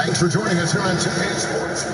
Thanks for joining us here on today's Sports.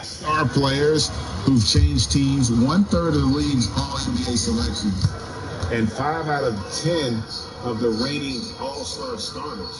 Star players who've changed teams, 1/3 of the league's All-NBA selections, and 5 out of 10 of the reigning All-Star starters.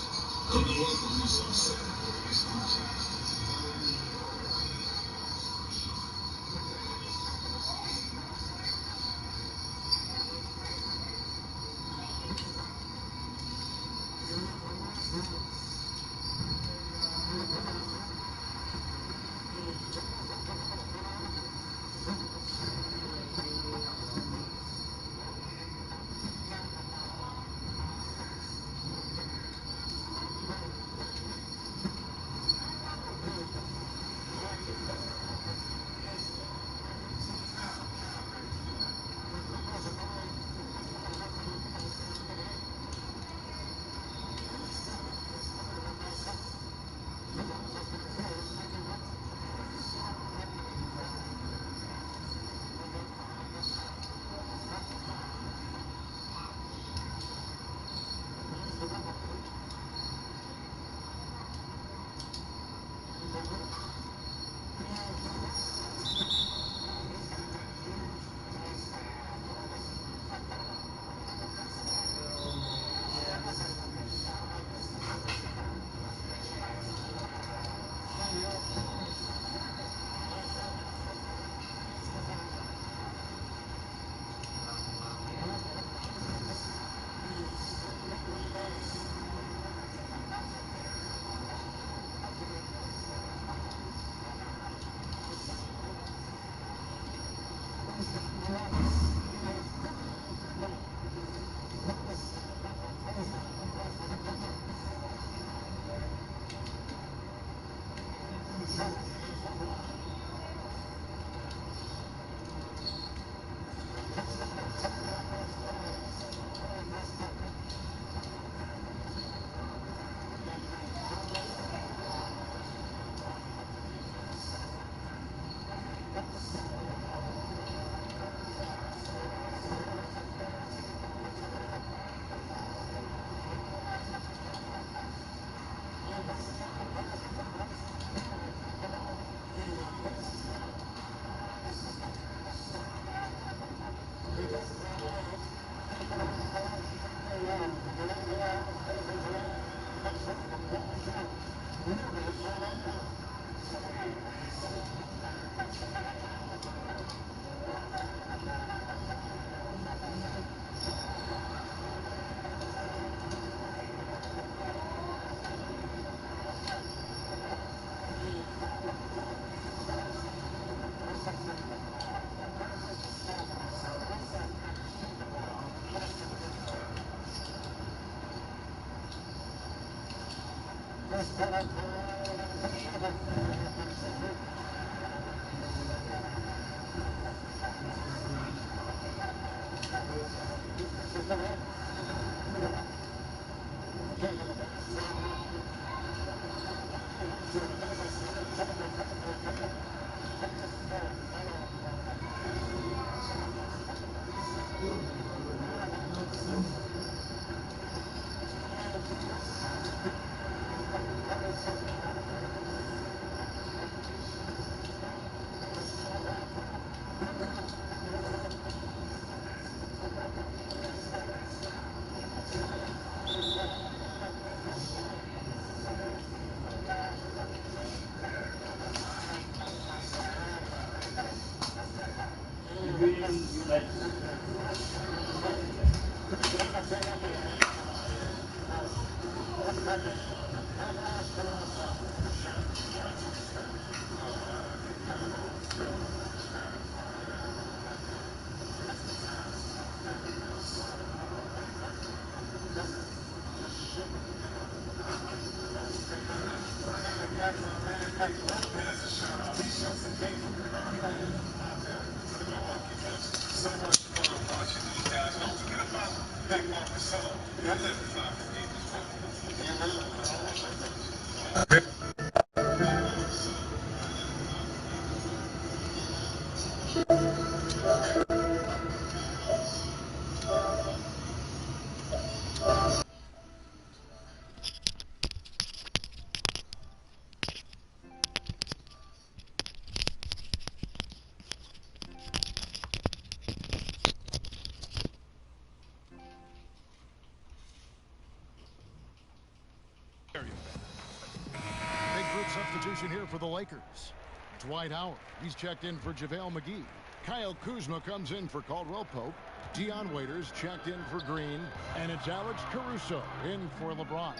Big group substitution here for the Lakers. Dwight Howard, he's checked in for JaVale McGee. Kyle Kuzma comes in for Caldwell Pope. Dion Waiters checked in for Green. And it's Alex Caruso in for LeBron.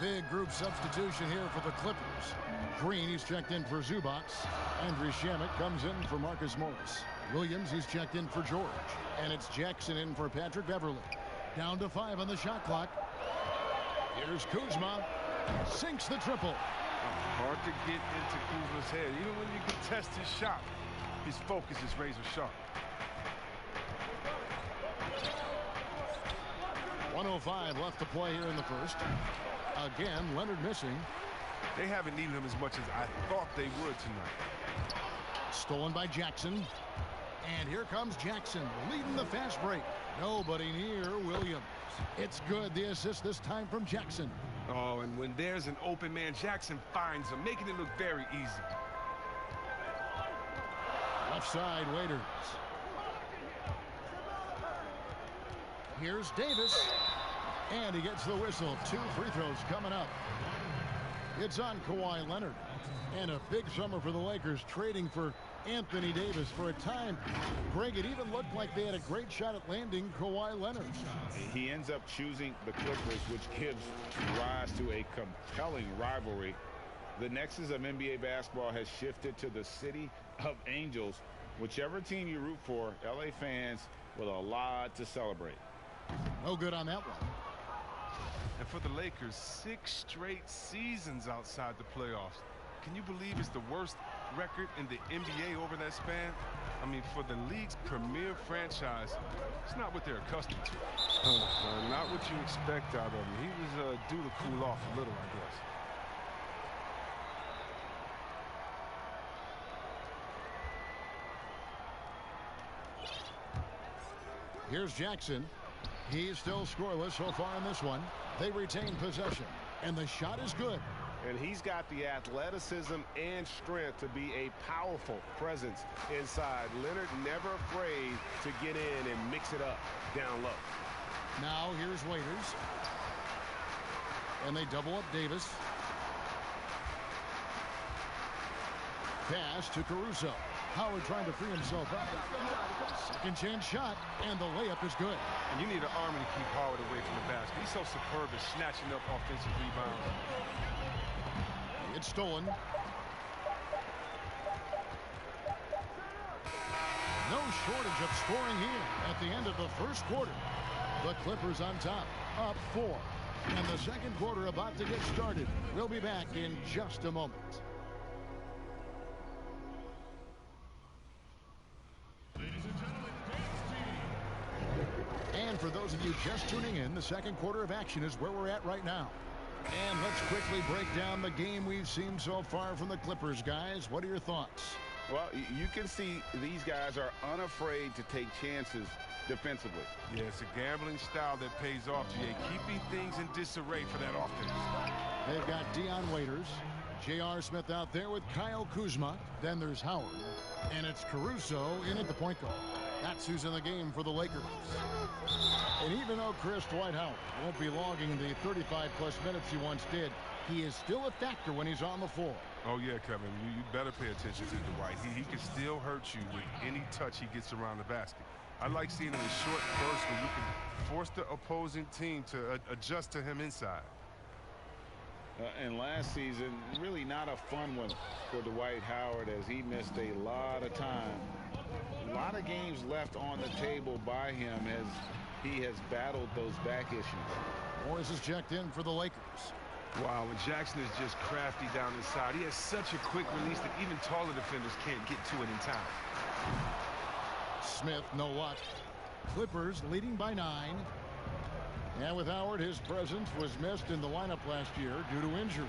Big group substitution here for the Clippers. Green, he's checked in for Zubac. Andrew Shamet comes in for Marcus Morris. Williams, he's checked in for George. And it's Jackson in for Patrick Beverley. Down to 5 on the shot clock. Here's Kuzma. Sinks the triple. Hard to get into Kuzma's head. Even when you contest his shot, his focus is razor sharp. 1:05 left to play here in the first. Again, Leonard missing. They haven't needed him as much as I thought they would tonight. Stolen by Jackson. And here comes Jackson leading the fast break. Nobody near Williams. It's good. The assist this time from Jackson. Oh, and when there's an open man, Jackson finds him, making it look very easy. Left side, Waiters. Here's Davis. And he gets the whistle. 2 free throws coming up. It's on Kawhi Leonard. And a big summer for the Lakers, trading for Anthony Davis. For a time, Greg, it even looked like they had a great shot at landing Kawhi Leonard. He ends up choosing the Clippers, which gives rise to a compelling rivalry. The nexus of NBA basketball has shifted to the city of Angels. Whichever team you root for, LA fans with a lot to celebrate. No good on that one. And for the Lakers, 6 straight seasons outside the playoffs. Can you believe it's the worst record in the NBA over that span? I mean, for the league's premier franchise, it's not what they're accustomed to. Not what you expect out of him. He was due to cool off a little, I guess. Here's Jackson. He's still scoreless so far in this one. They retain possession, and the shot is good. And he's got the athleticism and strength to be a powerful presence inside. Leonard never afraid to get in and mix it up down low. Now here's Waiters. And they double up Davis. Pass to Caruso. Howard trying to free himself up. Second chance shot, and the layup is good. And you need an army to keep Howard away from the basket. He's so superb at snatching up offensive rebounds. It's stolen. No shortage of scoring here at the end of the first quarter. The Clippers on top, up 4. And the second quarter about to get started. We'll be back in just a moment. And for those of you just tuning in, the second quarter of action is where we're at right now. And let's quickly break down the game we've seen so far from the Clippers, guys. What are your thoughts? Well, you can see these guys are unafraid to take chances defensively. Yeah, it's a gambling style that pays off, GA, keeping things in disarray for that offense. They've got Dion Waiters, J.R. Smith out there with Kyle Kuzma. Then there's Howard. And it's Caruso in at the point guard. That's who's in the game for the Lakers. And even though Chris Dwight Howard won't be logging the 35-plus minutes he once did, he is still a factor when he's on the floor. Oh, yeah, Kevin, you better pay attention to Dwight. He can still hurt you with any touch he gets around the basket. I like seeing him in short bursts where you can force the opposing team to adjust to him inside. And last season, really not a fun one for Dwight Howard as he missed a lot of time. A lot of games left on the table by him as he has battled those back issues. Morris is checked in for the Lakers. Wow, and Jackson is just crafty down inside. He has such a quick release that even taller defenders can't get to it in time. Smith, no luck. Clippers leading by 9. And with Howard, his presence was missed in the lineup last year due to injury.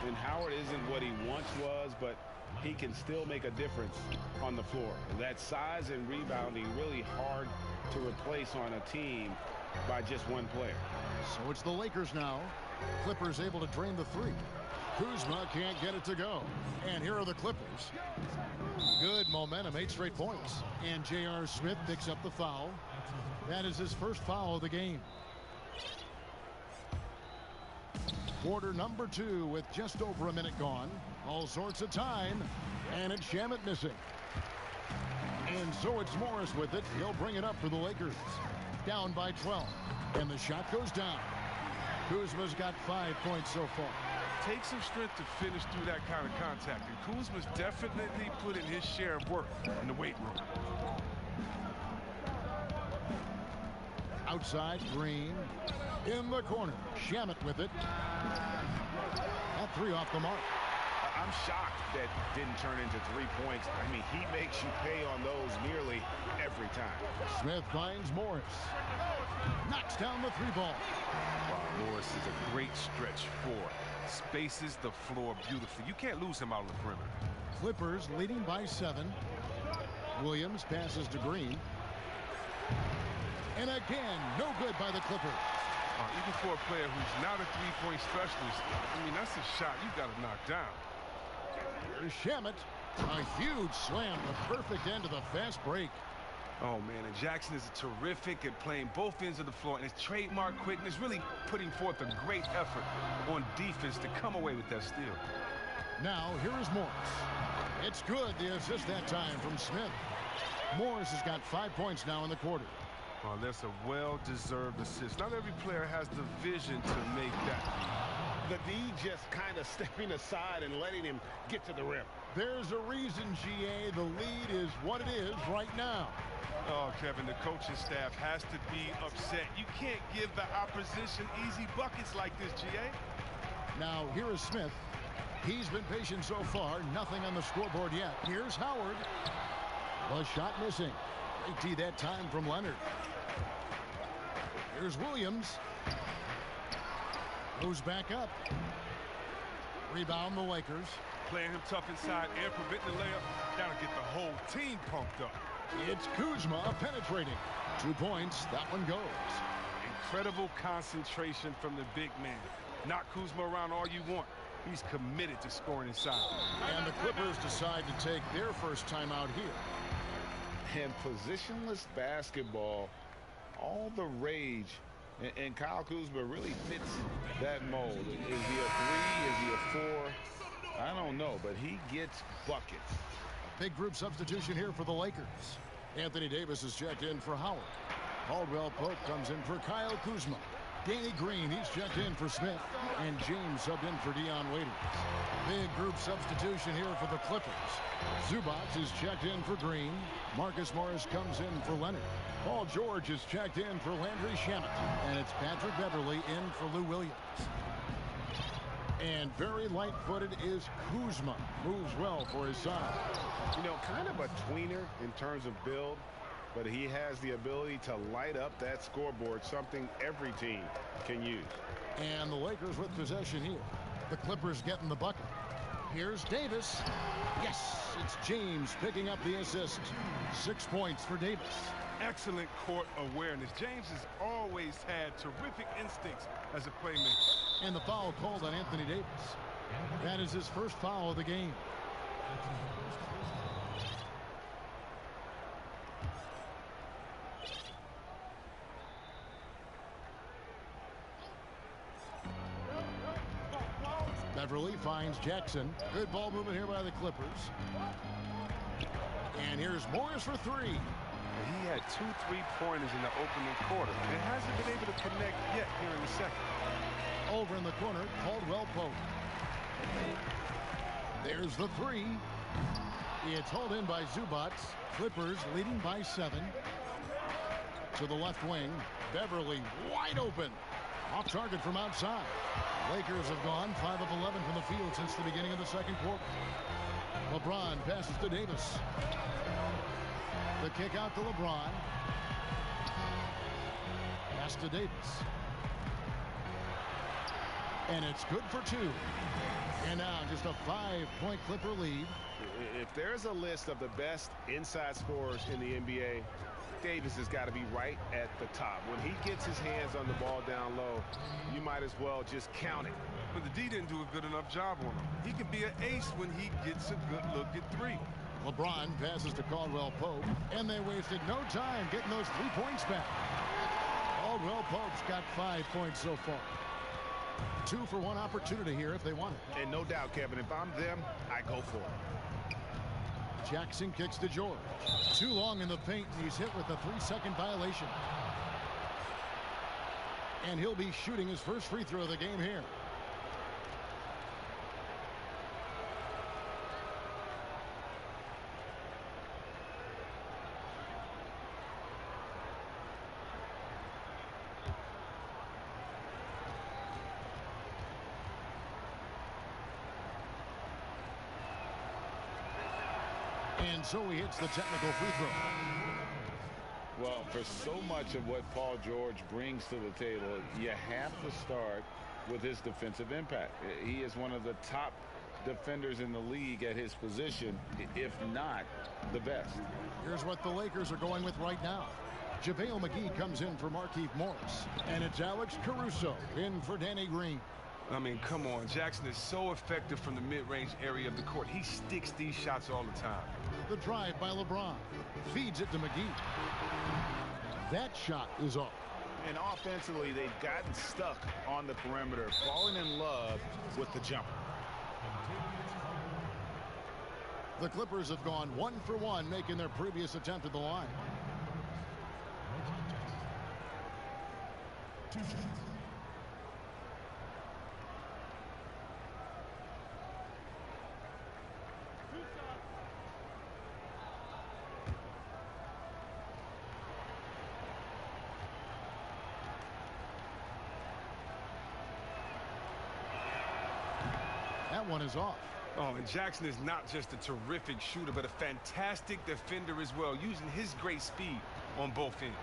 And Howard isn't what he once was, but he can still make a difference on the floor. That size and rebounding really hard to replace on a team by just one player. So it's the Lakers now. Clippers able to drain the 3. Kuzma can't get it to go. And here are the Clippers. Good momentum, 8 straight points. And J.R. Smith picks up the foul. That is his first foul of the game. Quarter number 2 with just over a minute gone. All sorts of time. And it's Shamet missing. And so it's Morris with it. He'll bring it up for the Lakers. Down by 12. And the shot goes down. Kuzma's got 5 points so far. Takes some strength to finish through that kind of contact. And Kuzma's definitely put in his share of work in the weight room. Outside, Green. In the corner. Shamet with it. That 3 off the mark. I'm shocked that didn't turn into 3 points. I mean, he makes you pay on those nearly every time. Smith finds Morris. Knocks down the 3 ball. Wow, Morris is a great stretch 4. Spaces the floor beautifully. You can't lose him out of the perimeter. Clippers leading by 7. Williams passes to Green. And again, no good by the Clippers. Even for a player who's not a 3-point specialist, I mean, that's a shot you got to knock down. Here's Shamet. A huge slam, the perfect end of the fast break. Oh, man, and Jackson is terrific at playing both ends of the floor, and his trademark quickness really putting forth a great effort on defense to come away with that steal. Now, here is Morris. It's good, the assist that time from Smith. Morris has got 5 points now in the quarter. Oh, that's a well-deserved assist. Not every player has the vision to make that. The D just kind of stepping aside and letting him get to the rim. There's a reason, GA, the lead is what it is right now. Oh, Kevin, the coaching staff has to be upset. You can't give the opposition easy buckets like this, GA. Now, here is Smith. He's been patient so far. Nothing on the scoreboard yet. Here's Howard. The shot missing. Great D that time from Leonard. Here's Williams. Goes back up. Rebound the Lakers. Playing him tough inside and preventing the layup. Gotta get the whole team pumped up. It's Kuzma penetrating. 2 points. That one goes. Incredible concentration from the big man. Knock Kuzma around all you want. He's committed to scoring inside. And the Clippers decide to take their first timeout here. And positionless basketball, all the rage And Kyle Kuzma really fits that mold. Is he a 3? Is he a 4? I don't know, but he gets buckets. Big group substitution here for the Lakers. Anthony Davis is checked in for Howard. Caldwell Pope comes in for Kyle Kuzma. Danny Green, he's checked in for Smith. And James subbed in for Dion Waiters. Big group substitution here for the Clippers. Zubac is checked in for Green. Marcus Morris comes in for Leonard. Paul George is checked in for Landry Shamet. And it's Patrick Beverley in for Lou Williams. And very light-footed is Kuzma. Moves well for his size. You know, kind of a tweener in terms of build, but he has the ability to light up that scoreboard, something every team can use. And the Lakers with possession here. The Clippers getting the bucket. Here's Davis. Yes, it's James picking up the assist. 6 points for Davis. Excellent court awareness. James has always had terrific instincts as a playmaker. And the foul called on Anthony Davis. That is his first foul of the game. Beverley finds Jackson. Good ball movement here by the Clippers. And here's Morris for 3. He had 2 3-pointers in the opening quarter and hasn't been able to connect yet here in the second. Over in the corner, Caldwell Pope. There's the 3. It's hauled in by Zubac. Clippers leading by 7. To the left wing, Beverley wide open. Off target from outside. Lakers have gone 5 of 11 from the field since the beginning of the second quarter. LeBron passes to Davis. The kick out to LeBron. Pass to Davis. And it's good for 2. And now just a 5-point Clipper lead. If there's a list of the best inside scorers in the NBA, Davis has got to be right at the top. When he gets his hands on the ball down low, you might as well just count it. But the D didn't do a good enough job on him. He can be an ace when he gets a good look at 3. LeBron passes to Caldwell Pope, and they wasted no time getting those 3 points back. Caldwell Pope's got 5 points so far. 2 for 1 opportunity here if they want it. And no doubt, Kevin, if I'm them, I go for it. Jackson kicks to George. Too long in the paint, and he's hit with a 3-second violation. And he'll be shooting his first free throw of the game here. And so he hits the technical free throw. Well, for so much of what Paul George brings to the table, you have to start with his defensive impact. He is one of the top defenders in the league at his position, if not the best. Here's what the Lakers are going with right now. JaVale McGee comes in for Markieff Morris. And it's Alex Caruso in for Danny Green. I mean, come on. Jackson is so effective from the mid-range area of the court. He sticks these shots all the time. The drive by LeBron. Feeds it to McGee. That shot is off. And offensively, they've gotten stuck on the perimeter, falling in love with the jumper. The Clippers have gone 1 for 1, making their previous attempt at the line. That one is off. Oh, and Jackson is not just a terrific shooter, but a fantastic defender as well, using his great speed on both ends.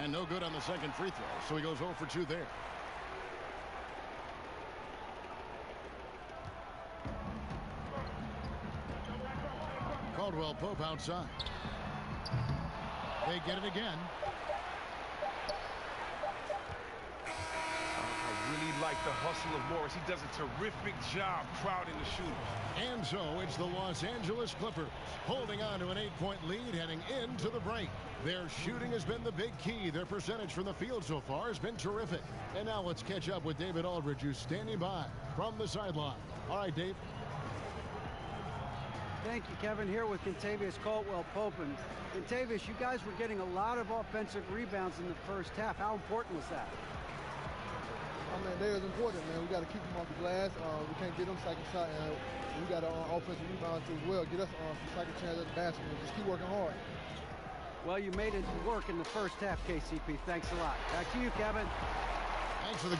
And no good on the second free throw, so he goes 0 for 2 there. Caldwell Pope outside. They get it again. like the hustle of Morris. He does a terrific job crowding the shooters. And so it's the Los Angeles Clippers holding on to an 8-point lead heading into the break. Their shooting has been the big key. Their percentage from the field so far has been terrific. And now let's catch up with David Aldridge, who's standing by from the sideline. All right, Dave. Thank you, Kevin. Here with Kentavious Caldwell-Pope. And Kentavious, you guys were getting a lot of offensive rebounds in the first half. How important was that? I mean, they is important, man. We got to keep them off the glass. We can't get them second shot, and we got to offensive rebounds as well. Get us some second chance at the basket and just keep working hard. Well, you made it work in the first half, KCP. Thanks a lot. Back to you, Kevin. Thanks for the...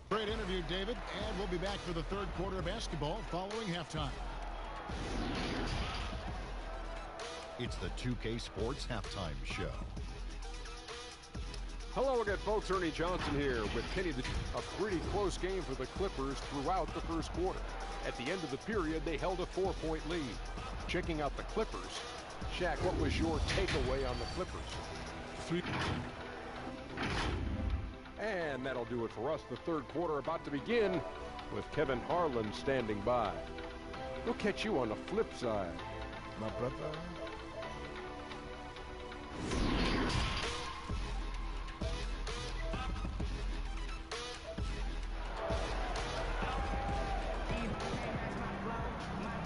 Great interview, David, and we'll be back for the third quarter of basketball following halftime. It's the 2K Sports Halftime Show. Hello again, folks. Ernie Johnson here with Kenny. A pretty close game for the Clippers throughout the first quarter. At the end of the period, they held a 4-point lead. Checking out the Clippers. Shaq, what was your takeaway on the Clippers? And that'll do it for us. The third quarter about to begin with Kevin Harlan standing by. We'll catch you on the flip side, my brother.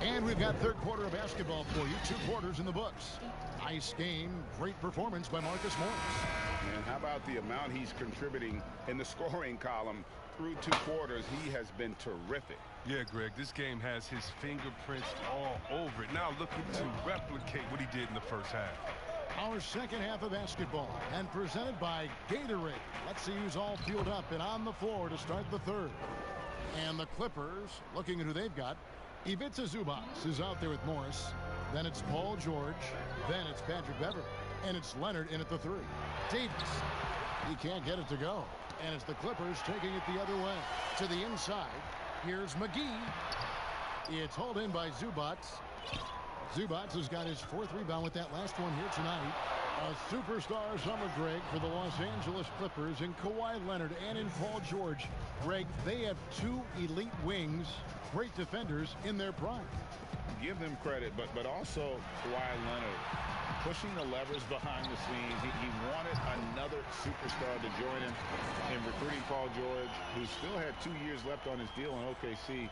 And we've got third quarter of basketball for you. 2 quarters in the books. Nice game. Great performance by Marcus Morris. And how about the amount he's contributing in the scoring column through 2 quarters? He has been terrific. Yeah, Greg, this game has his fingerprints all over it. Now looking to replicate what he did in the first half. Our second half of basketball and presented by Gatorade. Let's see who's all fueled up and on the floor to start the third. And the Clippers, looking at who they've got, Ivica Zubac is out there with Morris. Then it's Paul George. Then it's Patrick Beverley. And it's Leonard in at the 3. Davis. He can't get it to go. And it's the Clippers taking it the other way. To the inside. Here's McGee. It's hauled in by Zubac. Zubac has got his 4th rebound with that last one here tonight. A superstar summer, Greg, for the Los Angeles Clippers in Kawhi Leonard and in Paul George. Greg, they have 2 elite wings, great defenders in their prime. Give them credit, but also Kawhi Leonard pushing the levers behind the scenes. He wanted another superstar to join him in recruiting Paul George, who still had 2 years left on his deal in OKC.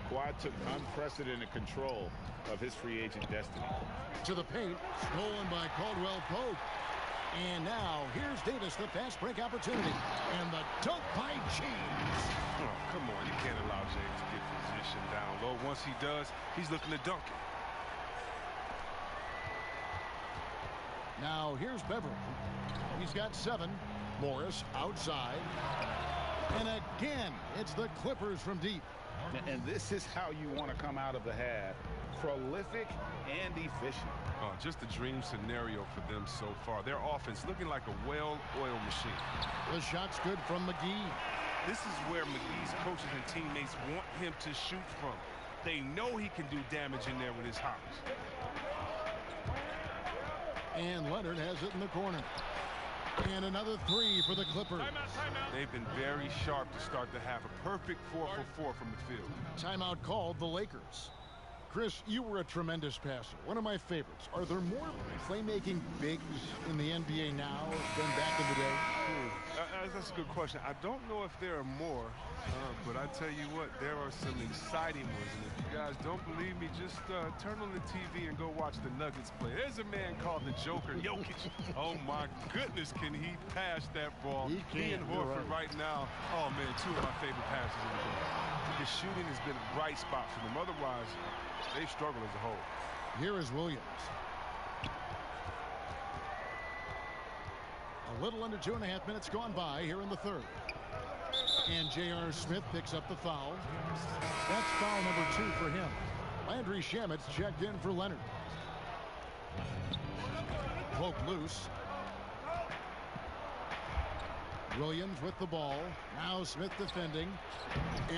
Kawhi took unprecedented control of his free agent destiny. To the paint, stolen by Caldwell-Pope. And now here's Davis, the fast break opportunity. And the dunk by James. Oh, come on, you can't allow James to get position down low. Once he does, he's looking to dunk it. Now here's Beverley. He's got 7. Morris outside. And again, it's the Clippers from deep. And this is how you want to come out of the half. Prolific and efficient. Oh, just a dream scenario for them so far. Their offense looking like a well-oiled machine. The shot's good from McGee. This is where McGee's coaches and teammates want him to shoot from. They know he can do damage in there with his hops. And Leonard has it in the corner. And another 3 for the Clippers. They've been very sharp to start the half. A perfect 4 for 4 from the field. Timeout called the Lakers. Chris, you were a tremendous passer. One of my favorites. Are there more playmaking bigs in the NBA now than back in the day? That's a good question. I don't know if there are more, but I tell you what, there are some exciting ones. And if you guys don't believe me, just turn on the TV and go watch the Nuggets play. There's a man called the Joker, Jokic. Oh, my goodness, can he pass that ball? He and Horford right now, oh, man, 2 of my favorite passes in the game. His shooting has been a bright spot for them. Otherwise, they struggle as a whole. Here is Williams. A little under 2.5 minutes gone by here in the third. And J.R. Smith picks up the foul. That's foul number 2 for him. Landry Shamet's checked in for Leonard. Poked loose. Williams with the ball. Now Smith defending.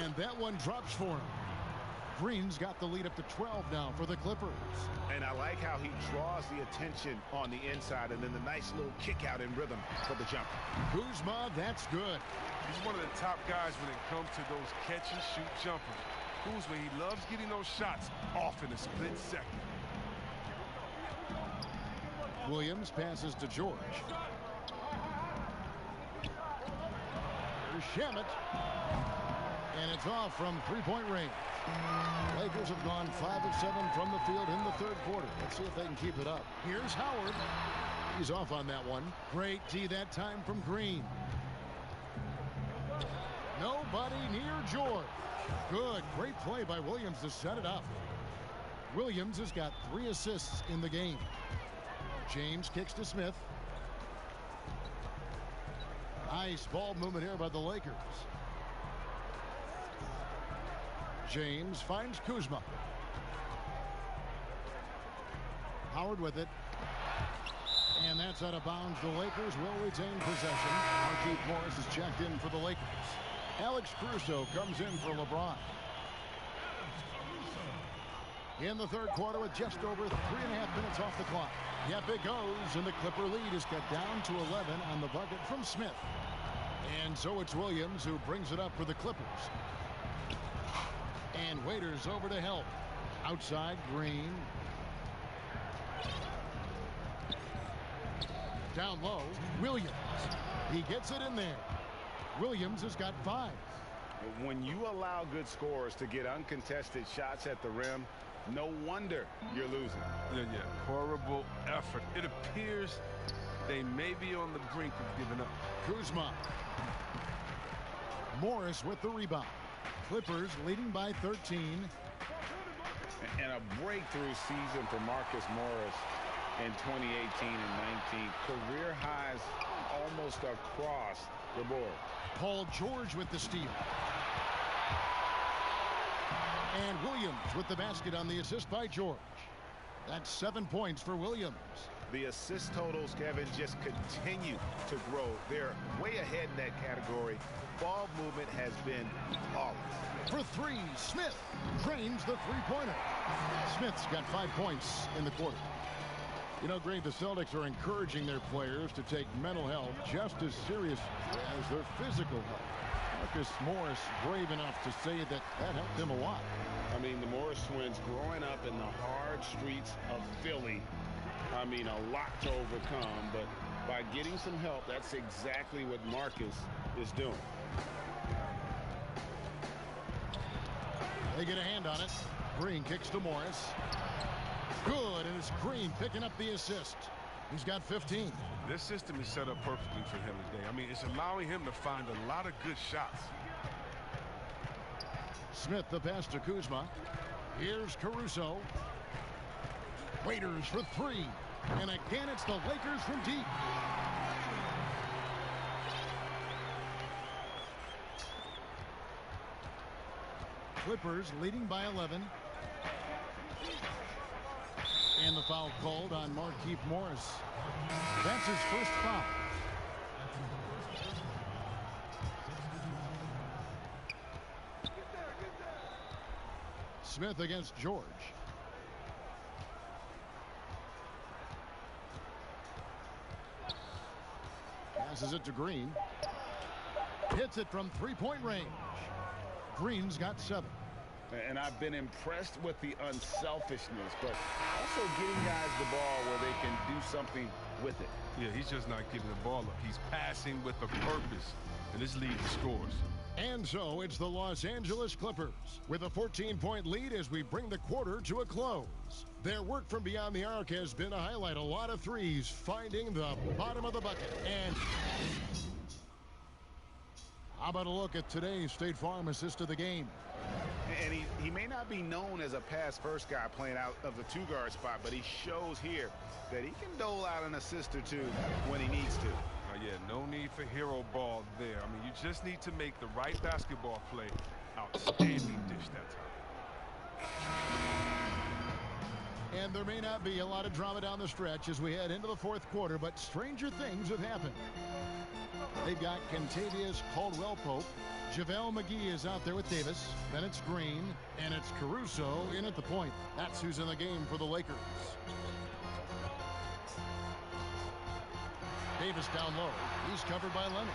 And that one drops for him. Green's got the lead up to 12 now for the Clippers. And I like how he draws the attention on the inside, and then the nice little kick out in rhythm for the jumper. Kuzma, that's good. He's one of the top guys when it comes to those catch-and-shoot jumpers. Kuzma, he loves getting those shots off in a split second. Williams passes to George. Here's Shamet. And it's off from three-point range. Lakers have gone 5 of 7 from the field in the third quarter. Let's see if they can keep it up. Here's Howard. He's off on that one. Great D that time from Green. Nobody near George. Good. Great play by Williams to set it up. Williams has got 3 assists in the game. James kicks to Smith. Nice ball movement here by the Lakers. James finds Kuzma. Howard with it. And that's out of bounds. The Lakers will retain possession. Markieff Morris is checked in for the Lakers. Alex Caruso comes in for LeBron. In the third quarter with just over 3.5 minutes off the clock. Yep, it goes, and the Clipper lead is cut down to 11 on the bucket from Smith. And so it's Williams who brings it up for the Clippers. And Waiters over to help. Outside, Green. Down low, Williams. He gets it in there. Williams has got 5. When you allow good scorers to get uncontested shots at the rim, no wonder you're losing. Yeah. Horrible effort. It appears they may be on the brink of giving up. Kuzma. Morris with the rebound. Clippers leading by 13. And a breakthrough season for Marcus Morris in 2018 and 19. Career highs almost across the board. Paul George with the steal. And Williams with the basket on the assist by George. That's 7 points for Williams. The assist totals, Kevin, just continue to grow. They're way ahead in that category. Ball movement has been flawless. For 3, Smith drains the three-pointer. Smith's got 5 points in the quarter. You know, Greg, the Celtics are encouraging their players to take mental health just as serious as their physical health. Marcus Morris brave enough to say that helped him a lot. I mean, the Morris twins growing up in the hard streets of Philly. I mean, a lot to overcome, but by getting some help, that's exactly what Marcus is doing. They get a hand on it. Green kicks to Morris. Good, and it's Green picking up the assist. He's got 15. This system is set up perfectly for him today. I mean, it's allowing him to find a lot of good shots. Smith the pass to Kuzma. Here's Caruso. Waiters for 3. And again, it's the Lakers from deep. Clippers leading by 11. And the foul called on Markieff Morris. That's his first foul. Smith against George. Passes it to Green. Hits it from three-point range. Green's got 7. And I've been impressed with the unselfishness, but also getting guys the ball where they can do something with it. Yeah, he's just not giving the ball up. He's passing with a purpose, and this lead scores. And so it's the Los Angeles Clippers with a 14-point lead as we bring the quarter to a close. Their work from beyond the arc has been to highlight a lot of threes, finding the bottom of the bucket. And how about a look at today's State Farm assist of the game? And he may not be known as a pass-first guy playing out of the 2-guard spot, but he shows here that he can dole out an assist or 2 when he needs to. Yeah, no need for hero ball there. I mean, you just need to make the right basketball play. Outstanding dish that time. And there may not be a lot of drama down the stretch as we head into the fourth quarter, but stranger things have happened. They've got Kentavious Caldwell-Pope. JaVale McGee is out there with Davis. Then it's Green, and it's Caruso in at the point. That's who's in the game for the Lakers. Davis down low. He's covered by Leonard.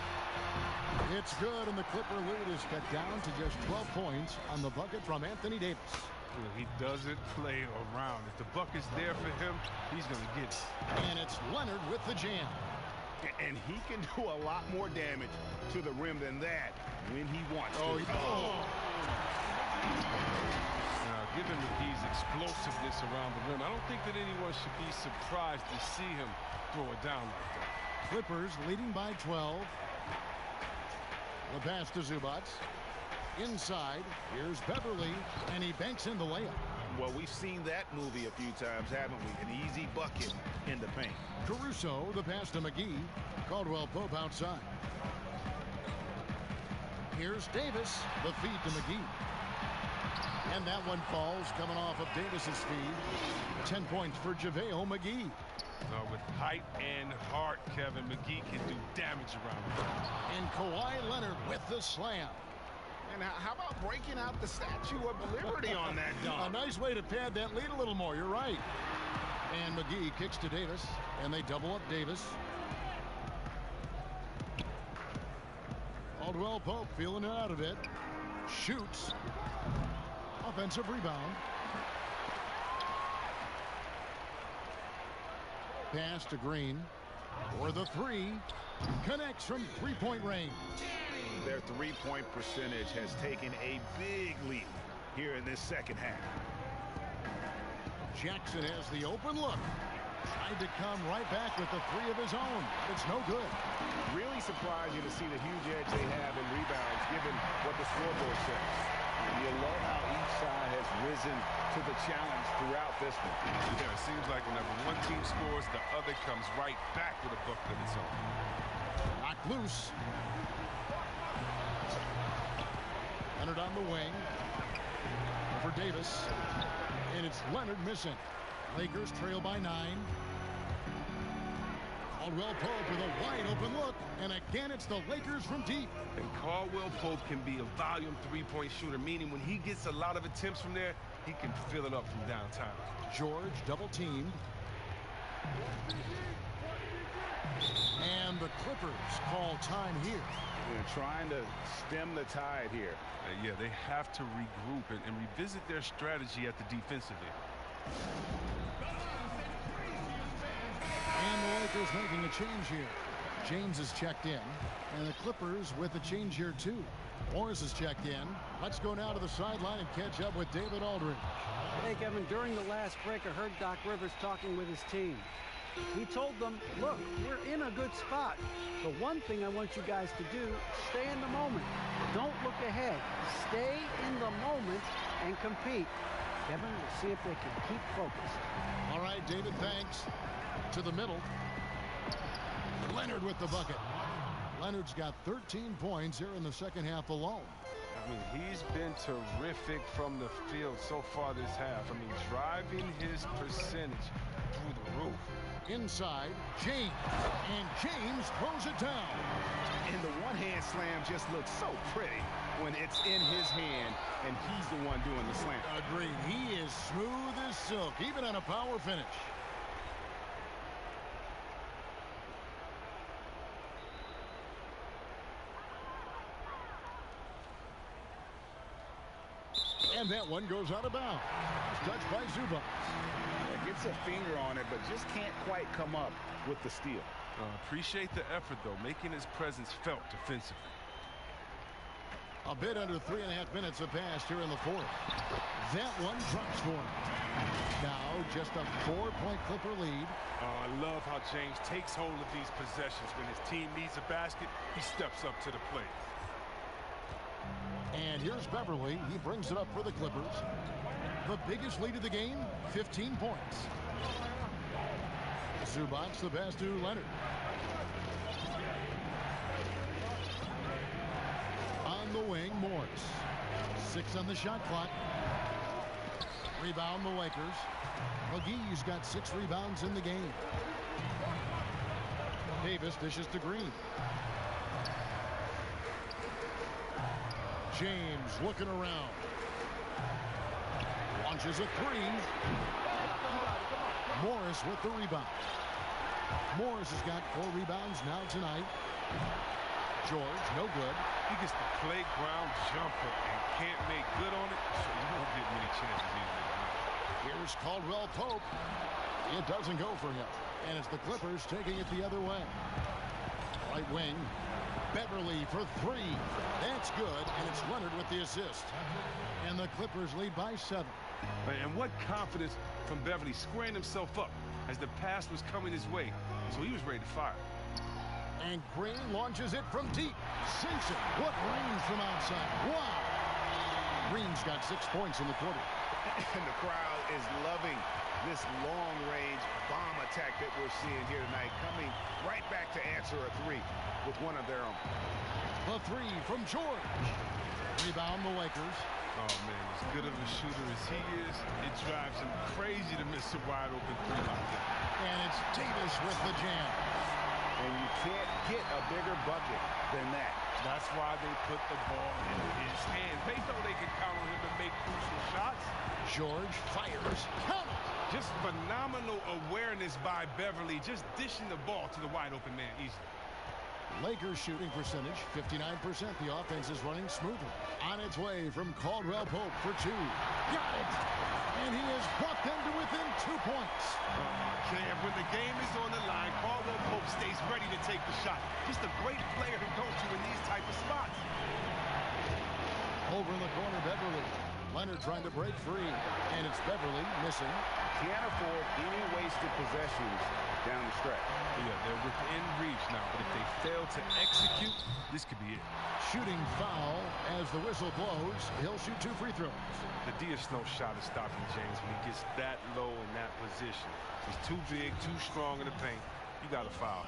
It's good, and the Clipper lead is cut down to just 12 points on the bucket from Anthony Davis. He doesn't play around. If the bucket's there for him, he's going to get it. And it's Leonard with the jam. And he can do a lot more damage to the rim than that when he wants to. Now, given McGee's explosiveness around the rim, I don't think that anyone should be surprised to see him throw it down like that. Clippers leading by 12. The pass to Zubac. Inside, here's Beverly, and he banks in the layup. Well, we've seen that movie a few times, haven't we? An easy bucket in the paint. Caruso, the pass to McGee. Caldwell-Pope outside. Here's Davis, the feed to McGee. And that one falls coming off of Davis's feed. 10 points for JaVale McGee. With height and heart, Kevin, McGee can do damage around him. And Kawhi Leonard with the slam. And how about breaking out the Statue of Liberty on that dunk? A nice way to pad that lead a little more. You're right. And McGee kicks to Davis, and they double up Davis. Caldwell-Pope feeling it out of it. Shoots. Offensive rebound. Pass to Green. For the three. Connects from three-point range. Their three-point percentage has taken a big leap here in this second half. Jackson has the open look. Tried to come right back with the three of his own. It's no good. Really surprising to see the huge edge they have in rebounds given what the scoreboard says. You love how each side has risen to the challenge throughout this one. Yeah, it seems like whenever one team scores, the other comes right back with a bucket of its own. Knocked loose. Leonard on the wing. For Davis. And it's Leonard missing. Lakers trail by 9. Caldwell-Pope with a wide open look. And again, it's the Lakers from deep. And Caldwell-Pope can be a volume three-point shooter, meaning when he gets a lot of attempts from there, he can fill it up from downtown. George double teamed. And the Clippers call time here. They're trying to stem the tide here. Yeah, they have to regroup and revisit their strategy at the defensive end. And the Lakers making a change here. James is checked in. And the Clippers with a change here too. Morris is checked in. Let's go now to the sideline and catch up with David Aldridge. Hey, Kevin, during the last break, I heard Doc Rivers talking with his team. He told them, look, we're in a good spot. The one thing I want you guys to do, stay in the moment. Don't look ahead. Stay in the moment and compete. Kevin, we'll see if they can keep focused. All right, David, thanks. To the middle. Leonard with the bucket. Leonard's got 13 points here in the second half alone. I mean, he's been terrific from the field so far this half. I mean, driving his percentage through the roof. Inside, James. And James throws it down. And the one-hand slam just looks so pretty when it's in his hand and he's the one doing the slam. Agreed. He is smooth as silk, even on a power finish. And that one goes out of bounds. Touched by Zubac. Gets a finger on it, but just can't quite come up with the steal. Appreciate the effort, though, making his presence felt defensively. A bit under 3.5 minutes have passed here in the fourth. That one drops for him. Now just a 4-point Clipper lead. I love how James takes hold of these possessions. When his team needs a basket, he steps up to the plate. And here's Beverly. He brings it up for the Clippers. The biggest lead of the game, 15 points. Zubac the pass to Leonard. the wing, Morris. 6 on the shot clock. Rebound the Lakers. McGee's got 6 rebounds in the game. Davis dishes to Green. James looking around. Launches a 3. Morris with the rebound. Morris has got 4 rebounds now tonight. George, no good. He gets the playground jumper and can't make good on it, so you won't get many chances easily. Here's Caldwell Pope. It doesn't go for him. And it's the Clippers taking it the other way. Right wing. Beverly for 3. That's good, and it's Leonard with the assist. And the Clippers lead by 7. And what confidence from Beverly squaring himself up as the pass was coming his way. So he was ready to fire. And Green launches it from deep. Sinks it. What range from outside. Wow. Green's got 6 points in the quarter. And the crowd is loving this long-range bomb attack that we're seeing here tonight, coming right back to answer a 3 with one of their own. The 3 from George. Rebound the Lakers. Oh, man, as good of a shooter as he is, it drives him crazy to miss a wide-open 3 like that. And it's Davis with the jam. And you can't get a bigger bucket than that. That's why they put the ball in his hands. They know they can count on him to make crucial shots. George fires. Count it. Just phenomenal awareness by Beverly, just dishing the ball to the wide-open man easily. Lakers shooting percentage, 59%. The offense is running smoothly. On its way from Caldwell Pope for 2. Got it! And he has brought them to within 2 points. When the game is on the line, Caldwell Pope stays ready to take the shot. Just a great player to go to in these type of spots. Over in the corner, Beverly. Leonard trying to break free. And it's Beverly missing. Can't afford any wasted possessions down the stretch. Yeah, they're within reach now, but if they fail to execute, this could be it. Shooting foul as the whistle blows. He'll shoot 2 free throws. The Diaz-Snow shot is stopping James when he gets that low in that position. He's too big, too strong in the paint. You got to foul.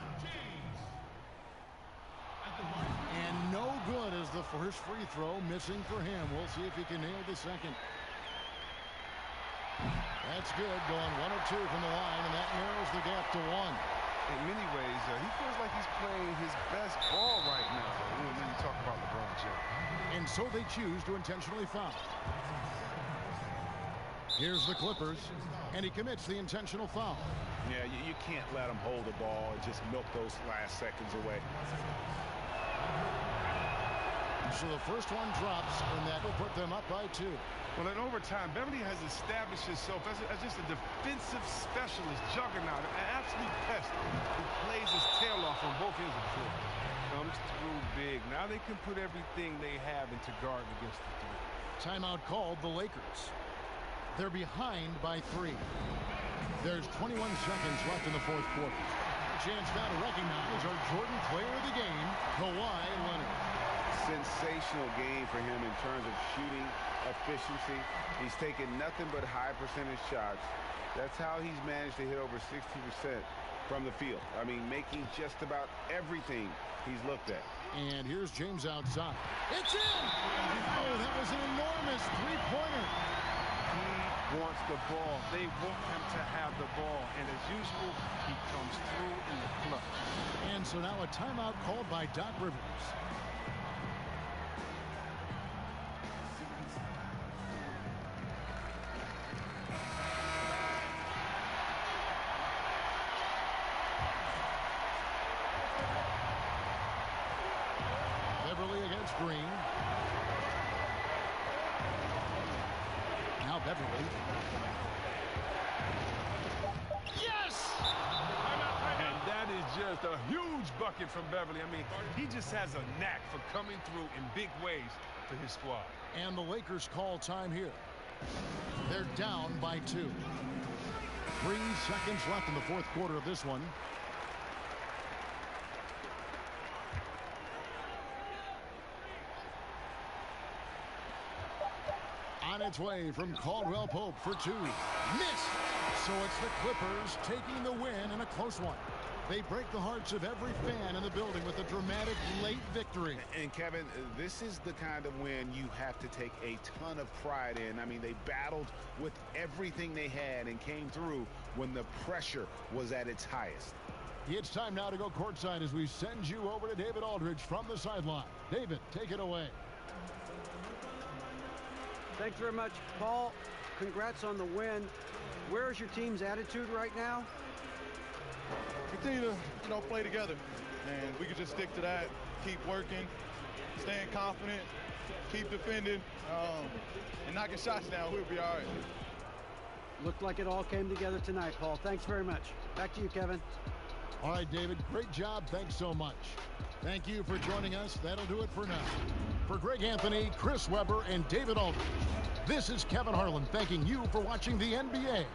And no good as the first free throw missing for him. We'll see if he can nail the second. That's good, going 1 of 2 from the line, and that narrows the gap to 1. In many ways, he feels like he's playing his best ball right now when you talk about LeBron James. And so they choose to intentionally foul. Here's the Clippers, and he commits the intentional foul. Yeah, you can't let him hold the ball and just milk those last seconds away. So the first one drops, and that will put them up by 2. Well, in overtime, Beverly has established himself as just a defensive specialist, juggernaut, an absolute pest who plays his tail off on both ends of the floor. Comes through big. Now they can put everything they have into guard against the 3. Timeout called the Lakers. They're behind by 3. There's 21 seconds left in the 4th quarter. Chance now to recognize our Jordan player of the game, Kawhi Leonard. Sensational game for him in terms of shooting efficiency. He's taken nothing but high percentage shots. That's how he's managed to hit over 60% from the field. I mean, making just about everything he's looked at. And here's James outside. It's in! Oh, that was an enormous 3-pointer. He wants the ball. They want him to have the ball. And as usual, he comes through in the clutch. And so now a timeout called by Doc Rivers. Beverly against Green. Now Beverly. Yes! And that is just a huge bucket from Beverly. I mean, he just has a knack for coming through in big ways for his squad. And the Lakers call time here. They're down by 2. 3 seconds left in the 4th quarter of this one. On its way from Caldwell Pope for 2. Missed. So it's the Clippers taking the win in a close one. They break the hearts of every fan in the building with a dramatic late victory. And Kevin, this is the kind of win you have to take a ton of pride in. I mean, they battled with everything they had and came through when the pressure was at its highest. It's time now to go courtside as we send you over to David Aldridge from the sideline. David, take it away. Thanks very much, Paul. Congrats on the win. Where's your team's attitude right now? Continue to, play together. And we can just stick to that, keep working, staying confident, keep defending, and knocking shots down. We'll be all right. Looked like it all came together tonight, Paul. Thanks very much. Back to you, Kevin. All right, David, great job. Thanks so much. Thank you for joining us. That'll do it for now. For Greg Anthony, Chris Webber, and David Aldridge, this is Kevin Harlan thanking you for watching the NBA